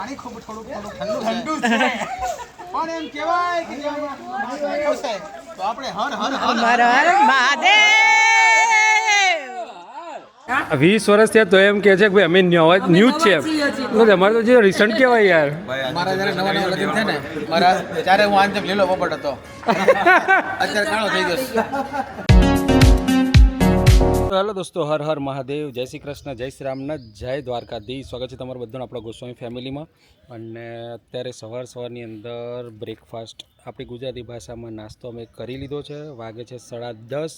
પાણી ખૂબ થોડું ઠંડુ છે પણ એમ કહેવાય કે તો આપણે હર હર હર હર મહાદેવ 20 વર્ષ થયા તો એમ કહે છે કે ભાઈ અમે ન્યૂઝ છે અમારે તો જે રિસન્ટ કહેવાય યાર. મારા જ્યારે નવા નવા લગ્ન છે ને મારા ત્યારે હું આંતક લીલો પોપટ હતો અત્યારે કાળો થઈ ગયો. તો હેલો દોસ્તો, હર હર મહાદેવ, જય શ્રી કૃષ્ણ, જય શ્રી રામનાથ, જય દ્વારકાધીશ. સ્વાગત છે તમારું બધાનું આપણા ગોસ્વામી ફેમિલીમાં. અને અત્યારે સવારની અંદર બ્રેકફાસ્ટ આપણી ગુજરાતી ભાષામાં નાસ્તો અમે કરી લીધો છે. વાગે છે 10:30.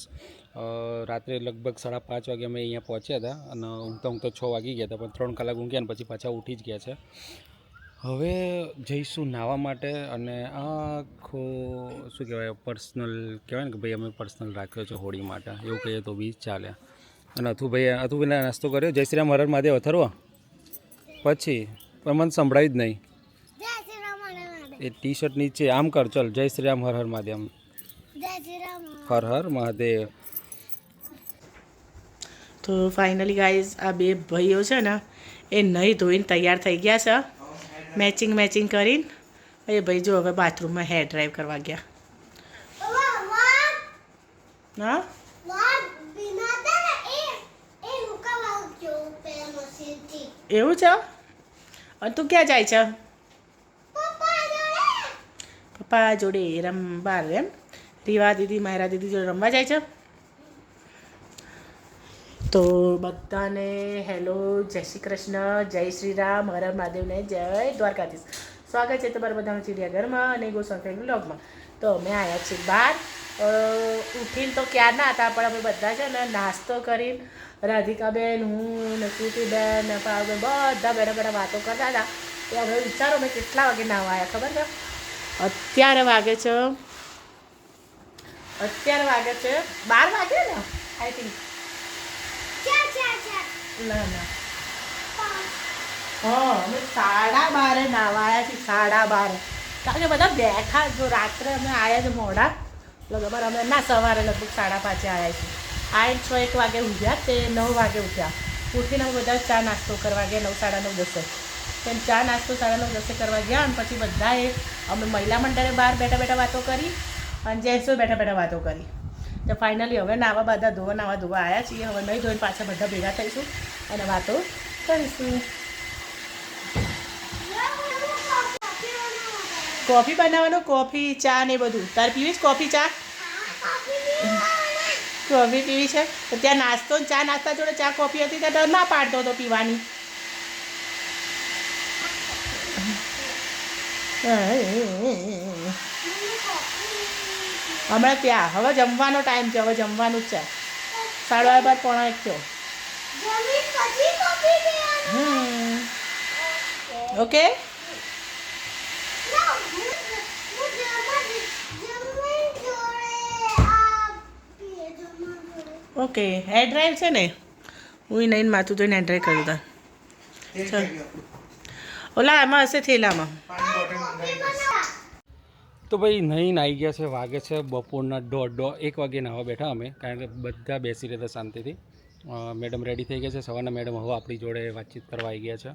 રાત્રે લગભગ 5:30 વાગે અમે અહીંયા પહોંચ્યા હતા અને ઊંઘતા 6 વાગી ગયા હતા, પણ 3 કલાક ઊંઘ્યા ને પછી પાછા ઉઠી જ ગયા છે. હવે જઈશું નાહવા માટે. અને આખો શું કહેવાય, પર્સનલ કહેવાય ને કે ભાઈ અમે પર્સનલ રાખ્યો છે હોળી માટે, એવું કહીએ તો બી ચાલે. અને અથુભાઈ નાસ્તો કર્યો. જય શ્રી રામ, હર હર મહાદેવ અથર્વ પછી પણ મને સંભળાય જ નહીં. એ ટી શર્ટ નીચે આમ કર, ચલ. જય શ્રી રામ, હર હર મહાદેવ, હર હર મહાદેવ. તો ફાઇનલી ગાઈઝ, આ બે ભાઈઓ છે ને એ નહીં ધોઈને તૈયાર થઈ ગયા છે, મેચિંગ કરીને. એ ભાઈ જો હવે બાથરૂમમાં હેર ડ્રાઈવ કરવા ગયા. હા, એવું છે? અને તું ક્યાં જાય છે? પપ્પા જોડે રમવા. એમ રીવા દીદી, માયરા દીદી જોડે રમવા જાય છે. તો બધાને હેલો, જય શ્રી કૃષ્ણ, જય શ્રી રામ, હર હર મહાદેવને જય દ્વારકાધીશ. સ્વાગત છે તમારા બધાનું ચિડિયાઘરમાં અને ગોસ્વામી વ્લોગમાં. તો અમે આવ્યા છીએ બહાર. ઉઠીને તો ક્યાં ના હતા, પણ અમે બધા છે ને નાસ્તો કરીને રાધિકાબેન, હું ને કૃતિબેન ને પાવબેન બધા બેઠા વાતો કરતા હતા. તો હવે વિચારો મેં કેટલા વાગે નાવા આવ્યા ખબર છે? અત્યારે વાગે છે 12 વાગે ને આઈ થિંક. ના હા, અમે 12:30 નાવા આવ્યા છીએ. 12:30 કારણ કે બધા બેઠા. જો રાત્રે અમે આવ્યા છે મોડા, લગભગ અમે ના સવારે લગભગ 5:30 આવ્યા છીએ. 6-1 વાગે ઉઠ્યા, તે 9 વાગે ઉઠ્યા. ઉઠીને અમે બધા ચા નાસ્તો કરવા ગયા 9, 9:30, 10. તેમ ચા નાસ્તો 9:30, 10 કરવા ગયા. અને પછી બધાએ અમે મહિલા મંડળે બહાર બેઠા વાતો કરી અને જેન્ટ્સો બેઠા વાતો કરી. તો ફાઇનલી હવે નાવા ધોવા આવ્યા છીએ. હવે નહીં ધોઈને પાછા બધા ભેગા થઈશું અને વાતો કરીશું. કોફી બનાવવાનું, કોફી ચા ને બધું. તારે પીવી છે કોફી ચા? કોફી પીવી છે તો ત્યાં નાસ્તો ચા નાસ્તા જોડે ચા કોફી હતી ત્યાં ના પાડતો હતો પીવાની. હમણાં ત્યાં હવે જમવાનો ટાઈમ છે. હવે જમવાનું જ છે. 12:30 પોણા 1 થયો. ઓકે. ઓકે, હેર ડ્રાઈવ છે ને? હું નહીં માથું ધોઈને હેર ડ્રાઈવ કર્યું હતા. ચાલ, ઓલા એમાં હશે થેલામાં. તો ભાઈ નહીં આવી ગયા છે. વાગે છે બપોરના 1:30 વાગે નાહવા બેઠા અમે, કારણ કે બધા બેસી રહેતા શાંતિથી. મેડમ રેડી થઈ ગયા છે. સવારના મેડમ હવે આપણી જોડે વાતચીત કરવા આવી ગયા છે.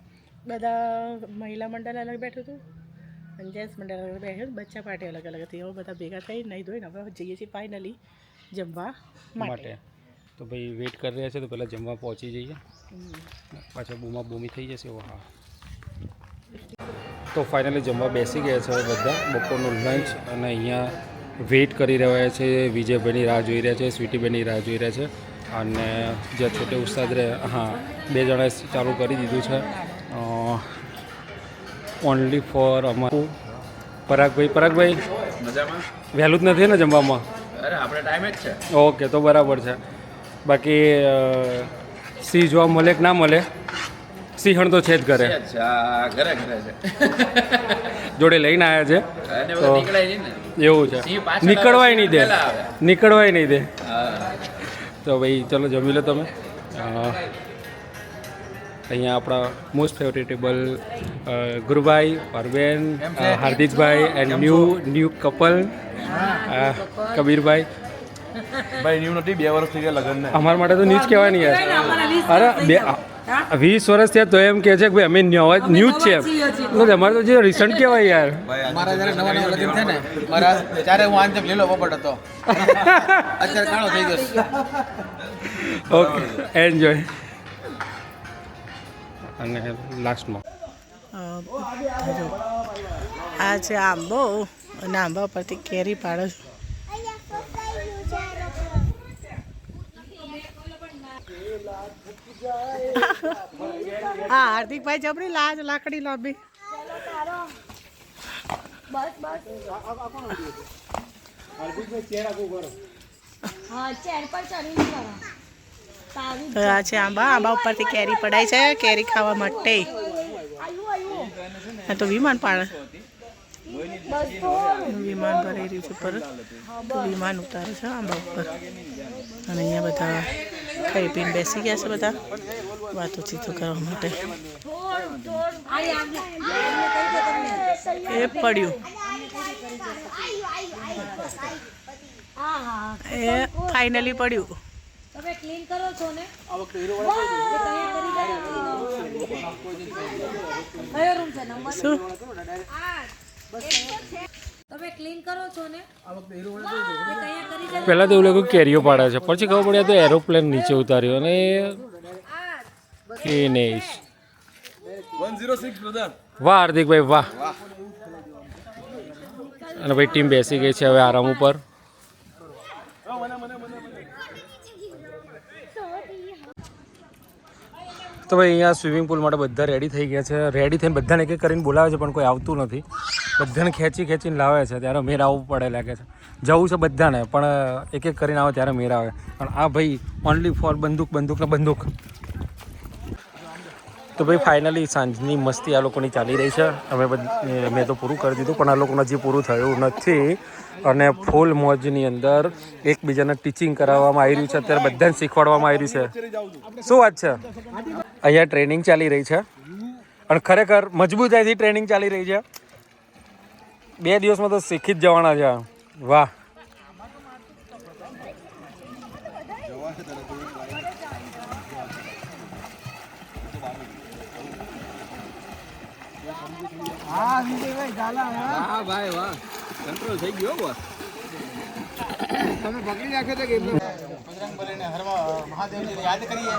બધા મહિલા મંડળ અલગ બેઠું હતું અને જેન્ટ્સ મંડળ અલગ બેઠું. બચ્ચા પાર્ટી અલગ હતી. હવે બધા ભેગા થઈ નહીં ધોઈને હવે જઈએ છીએ ફાઇનલી જમવા માટે. તો ભાઈ વેઇટ કરી રહ્યા છે, તો પહેલાં જમવા પહોંચી જઈએ, પાછા બૂમી થઈ જશે. હા, તો ફાઇનલી જમવા બેસી ગયા છે બધા. બપોરનું લંચ અને અહીંયા વેઇટ કરી રહ્યા છે. વિજયભાઈની રાહ જોઈ રહ્યા છે, સ્વીટીભાઈની રાહ જોઈ રહ્યા છે. અને જે છોટે ઉસ્તાદ રહે, હા, 2 જણાએ ચાલુ કરી દીધું છે. ઓનલી ફોર અમારું પરાગભાઈ મજામાં વહેલું જ નથી ને જમવામાં? અરે આપણે ટાઈમ જ છે. ઓકે, તો બરાબર છે. બાકી સિંહ જોવા મળે કે ના મળે? સિંહણ તો છે જ ઘરે, ઘરે છે જોડે લઈને આવ્યા છે. તો એવું છે, નીકળવાય નહીં દે. તો ભાઈ ચલો જમી લો તમે. અહીંયા આપણા મોસ્ટ ફેવરેટેબલ ગુરુભાઈ, પરવેન, હાર્દિકભાઈ એન્ડ ન્યૂ કપલ કબીરભાઈ. ભાઈ ન્યૂ નથી, 2 વર્ષ થઈ ગયા લગ્ન. અમારા માટે તો ન્યૂઝ કહેવાય નહીં યાર. અરે 20 વર્ષ થયા તો એમ કહે છે કે ભાઈ અમે ન્યૂ જ છે એમ અમારે તો જે રિસન્ટ કહેવાય યાર મારા જયારે નવા લગ્ન છે ને મારા ત્યારે હું આંચક લીલો પોપટ હતો અત્યારે કાળો થઈ ગયો ઓકે એન્જોય અને લાસ્ટમાં આ છે આંબો અને આંબા પરથી કેરી પાડો છો હા હાર્દિકભાઈ જબરી લાજ લાકડી લોબી આ છે આંબા ઉપરથી કેરી પડાય છે કેરી ખાવા માટે આ તો વિમાન પાડે વિમાન ભરાઈ રહ્યું છે પર વિમાન ઉતારે છે આંબા ઉપર અને અહીંયા બધા ખાઈ પીને બેસી ગયા છે બધા વાતોચીતો કરવા માટે એ પડ્યું એ ફાઇનલી પડ્યું તમે ક્લીન કરો છો ને કયો રૂમ છે નંબર શું તમે ક્લીન કરો છો ને પહેલાં તો એવું લાગ્યું કેરીઓ પાડે છે પછી ખબર પડ્યા તો એરોપ્લેન નીચે ઉતાર્યો અને એ નહીં 106 બ્રધર વાહ હાર્દિકભાઈ વાહ અને ભાઈ ટીમ બેસી ગઈ છે હવે આરામ ઉપર તો ભાઈ અહીંયા સ્વિમિંગ પુલ માટે બધા રેડી થઈ ગયા છે રેડી થઈને બધાને એક એક કરીને બોલાવે છે પણ કોઈ આવતું નથી બધાને ખેંચીને લાવે છે ત્યારે મેર આવવું પડે લાગે છે જવું છે બધાને પણ એક એક કરીને આવે ત્યારે મેર આવે પણ આ ભાઈ ઓનલી ફોર બંદૂક તો ભાઈ ફાઇનલી સાંજની મસ્તી આ લોકોની ચાલી રહી છે મેં તો પૂરું કરી દીધું પણ આ લોકોને હજી પૂરું થયું નથી અને ફૂલ મોજની અંદર એકબીજાને ટીચિંગ કરાવવામાં આવી રહ્યું છે અત્યારે બધાને શીખવાડવામાં આવી રહ્યું છે શું વાત છે અહીંયા ટ્રેનિંગ ચાલી રહી છે અને ખરેખર મજબૂતાઈથી ટ્રેનિંગ ચાલી રહી છે 2 દિવસમાં તો શીખી જ જવાના છે વાહ હા ભાઈ વાહ કંટ્રોલ થઈ ગયો બોસ તમે પકડી રાખ્યો તો કે બજરંગબલીને મહાદેવજીને યાદ કરીએ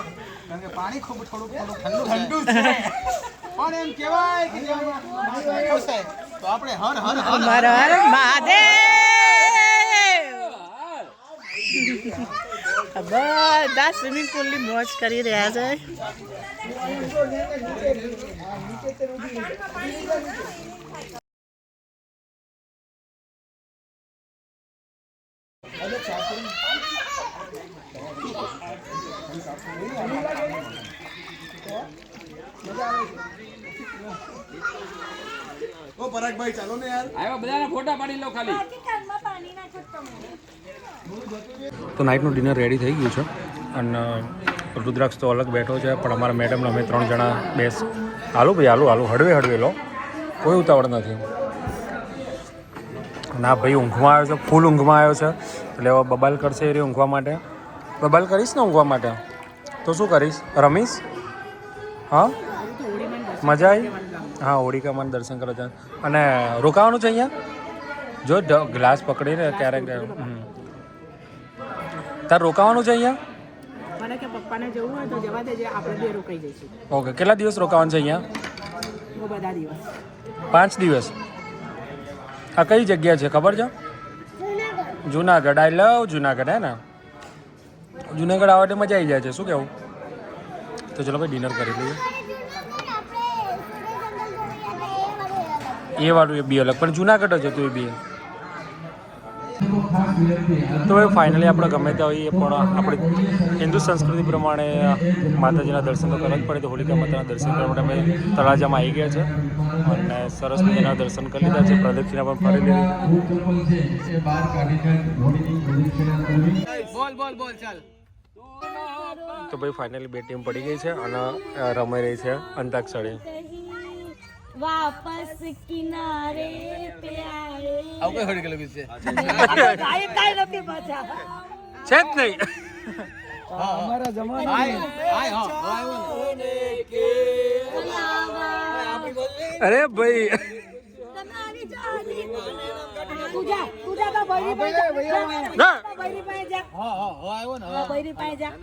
કારણ કે પાણી ખૂબ થોડું ઠંડુ છે પણ એમ કહેવાય કે જો ખોસે તો આપણે હર હર હર હર મહાદેવ બધા સ્વિમિંગ પુલની મોજ કરી રહ્યા છે ઓ પરાગભાઈ ચાલો ને યાર આવ્યા બધાના ફોટા પાડી લો ખાલી તો નાઇટનું ડિનર રેડી થઈ ગયું છે અને રુદ્રાક્ષ તો અલગ બેઠો છે પણ અમારા મેડમને અમે 3 જણા હાલો ભાઈ હાલો હળવે લો કોઈ ઉતાવળ નથી ના ભાઈ ઊંઘમાં આવ્યો છે ફૂલ ઊંઘમાં આવ્યો છે એટલે હવે બબાલ કરશે એ ઊંઘવા માટે બબાલ કરીશ ને ઊંઘવા માટે તો શું કરીશ રમીશ હા મજા આવી હા હોળિકામાં દર્શન કરો છે અને રોકાવાનું છે અહીંયા જો ગ્લાસ પકડીને ક્યારેક તાર રોકાવાનું છે અહીંયા મને કે પપ્પાને જવું હોય તો જવા દેજે આપણે બે રોકાઈ જઈશું ઓકે કેટલા દિવસ રોકાવાનું છે અહીંયા બધા દિવસ 5 દિવસ આ કઈ જગ્યા છે ખબર છે જુનાગઢ આઈ લવ જુનાગઢ હે ને જુનાગઢ આવવા મજા આવી જાય છે શું કહેવું તો ચલો ભાઈ ડિનર કરી લઈએ એ વાળું એ બી અલગ પણ જુનાગઢ જ હતું એ બી તો હવે ફાઇનલી આપણે ગમે ત્યાં હોઈએ પણ આપણી હિન્દુ સંસ્કૃતિ પ્રમાણે માતાજીના દર્શન તો કરવા જ પડે તો હોલિકા માતાના દર્શન કરવા માટે અમે તળાજામાં આવી ગયા છે અને સરસ મજાના દર્શન કરી લીધા છે પ્રદક્ષિણા પણ ફરી લીધી બોલ ચાલ તો ભાઈ ફાઇનલી 2 ટીમ પડી ગઈ છે અને રમાઈ રહી છે અંતાક્ષરી વાપસ કિનારે पे आए આવું કઈ હોડી ગયું છે કાઈ નથી પાછા છે જ નહીં અમારા જમાના આય આય હા આવ્યો ને અરે ભાઈ તું જા તો બૈરી પાસે જા. બૈરી પાસે જા. હા આવ્યો ને બૈરી પાસે જા.